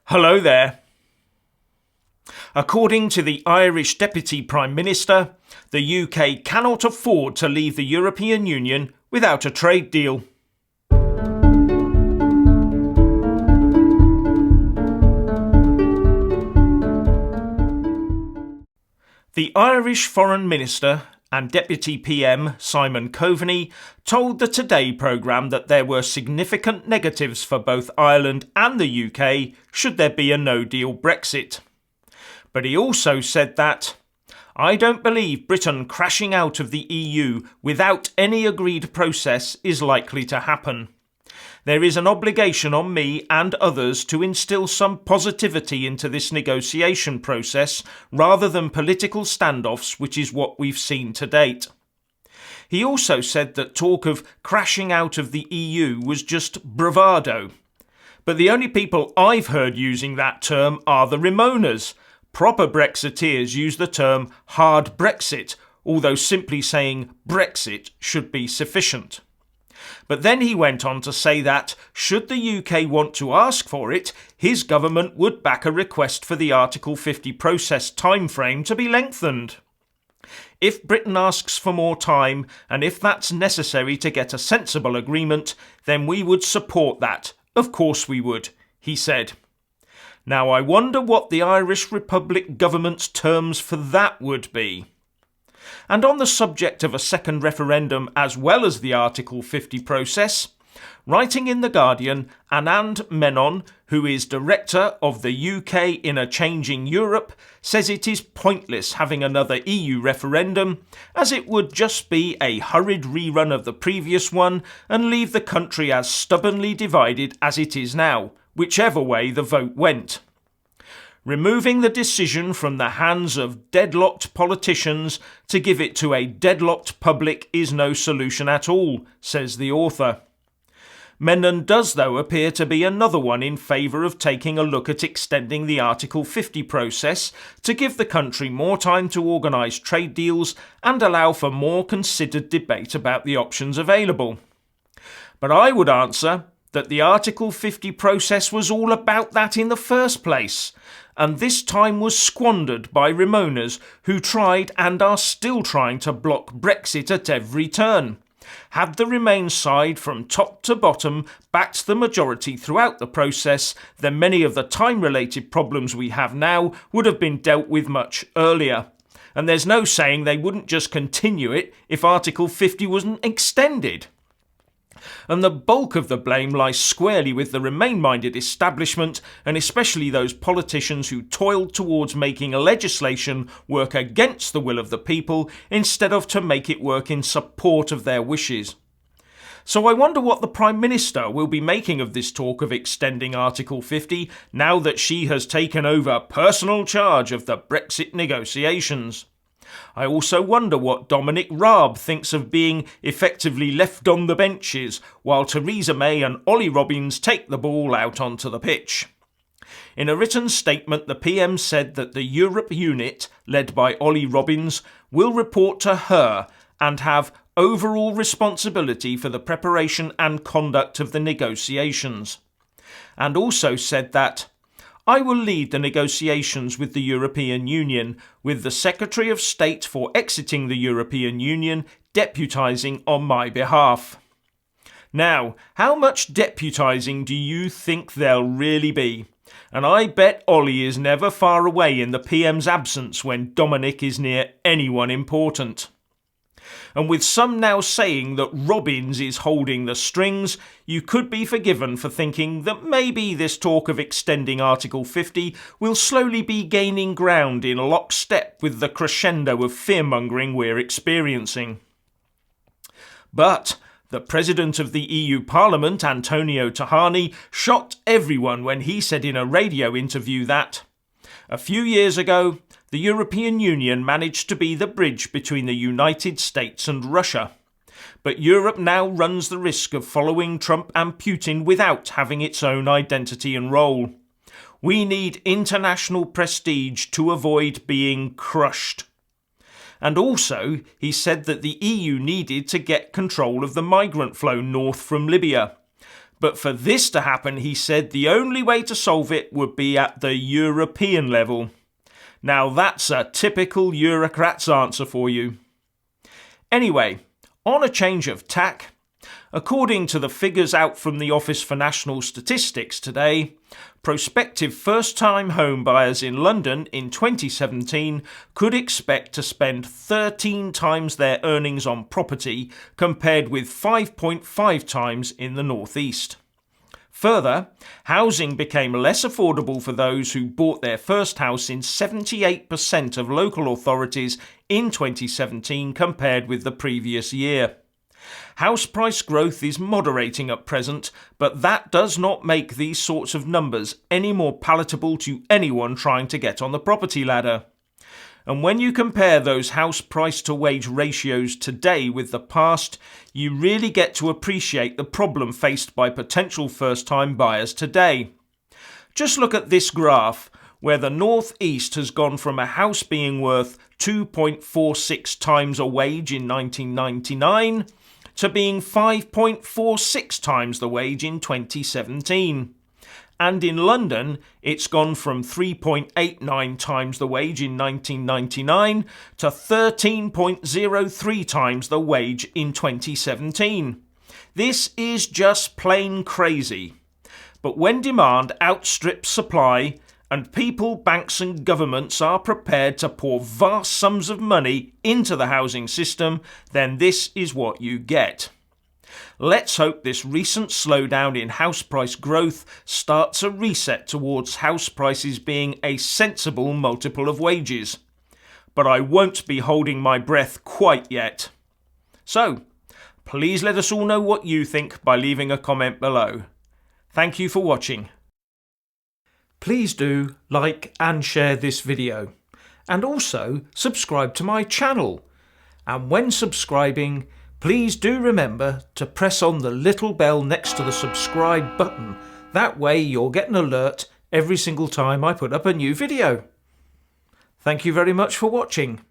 Hello there. According to the Irish Deputy Prime Minister, the UK cannot afford to leave the European Union without a trade deal. The Irish Foreign Minister and Deputy PM Simon Coveney told the Today programme that there were significant negatives for both Ireland and the UK should there be a no-deal Brexit. But he also said that, "I don't believe Britain crashing out of the EU without any agreed process is likely to happen. There is an obligation on me and others to instil some positivity into this negotiation process rather than political standoffs, which is what we've seen to date." He also said that talk of crashing out of the EU was just bravado. But the only people I've heard using that term are the Remoaners. Proper Brexiteers use the term hard Brexit, although simply saying Brexit should be sufficient. But then he went on to say that, should the UK want to ask for it, his government would back a request for the Article 50 process timeframe to be lengthened. If Britain asks for more time, and if that's necessary to get a sensible agreement, then we would support that. Of course we would, he said. Now I wonder what the Irish Republic government's terms for that would be. And on the subject of a second referendum as well as the Article 50 process, writing in The Guardian, Anand Menon, who is director of the UK in a Changing Europe, says it is pointless having another EU referendum, as it would just be a hurried rerun of the previous one and leave the country as stubbornly divided as it is now, whichever way the vote went. Removing the decision from the hands of deadlocked politicians to give it to a deadlocked public is no solution at all, says the author. Menon does, though, appear to be another one in favour of taking a look at extending the Article 50 process to give the country more time to organise trade deals and allow for more considered debate about the options available. But I would answer that the Article 50 process was all about that in the first place, and this time was squandered by Remoaners who tried and are still trying to block Brexit at every turn. Had the Remain side from top to bottom backed the majority throughout the process, then many of the time-related problems we have now would have been dealt with much earlier. And there's no saying they wouldn't just continue it if Article 50 wasn't extended. And the bulk of the blame lies squarely with the Remain-minded establishment, and especially those politicians who toiled towards making legislation work against the will of the people instead of to make it work in support of their wishes. So I wonder what the Prime Minister will be making of this talk of extending Article 50 now that she has taken over personal charge of the Brexit negotiations. I also wonder what Dominic Raab thinks of being effectively left on the benches while Theresa May and Ollie Robbins take the ball out onto the pitch. In a written statement, the PM said that the Europe unit, led by Ollie Robbins, will report to her and have overall responsibility for the preparation and conduct of the negotiations. And also said that, "I will lead the negotiations with the European Union, with the Secretary of State for exiting the European Union deputising on my behalf." Now, how much deputising do you think there'll really be? And I bet Ollie is never far away in the PM's absence when Dominic is near anyone important. And with some now saying that Robbins is holding the strings, you could be forgiven for thinking that maybe this talk of extending Article 50 will slowly be gaining ground in lockstep with the crescendo of fear-mongering we're experiencing. But the President of the EU Parliament, Antonio Tajani, shocked everyone when he said in a radio interview that, "A few years ago, the European Union managed to be the bridge between the United States and Russia. But Europe now runs the risk of following Trump and Putin without having its own identity and role. We need international prestige to avoid being crushed." And also, he said that the EU needed to get control of the migrant flow north from Libya. But for this to happen, he said the only way to solve it would be at the European level. Now that's a typical Eurocrat's answer for you. Anyway, on a change of tack, according to the figures out from the Office for National Statistics today, prospective first-time home buyers in London in 2017 could expect to spend 13 times their earnings on property compared with 5.5 times in the North East. Further, housing became less affordable for those who bought their first house in 78% of local authorities in 2017 compared with the previous year. House price growth is moderating at present, but that does not make these sorts of numbers any more palatable to anyone trying to get on the property ladder. And when you compare those house price to wage ratios today with the past, you really get to appreciate the problem faced by potential first-time buyers today. Just look at this graph, where the North East has gone from a house being worth 2.46 times a wage in 1999 to being 5.46 times the wage in 2017. And in London, it's gone from 3.89 times the wage in 1999 to 13.03 times the wage in 2017. This is just plain crazy. But when demand outstrips supply, and people, banks and governments are prepared to pour vast sums of money into the housing system, then this is what you get. Let's hope this recent slowdown in house price growth starts a reset towards house prices being a sensible multiple of wages. But I won't be holding my breath quite yet. So, please let us all know what you think by leaving a comment below. Thank you for watching. Please do like and share this video, and also subscribe to my channel. And when subscribing, please do remember to press on the little bell next to the subscribe button. That way you'll get an alert every single time I put up a new video. Thank you very much for watching.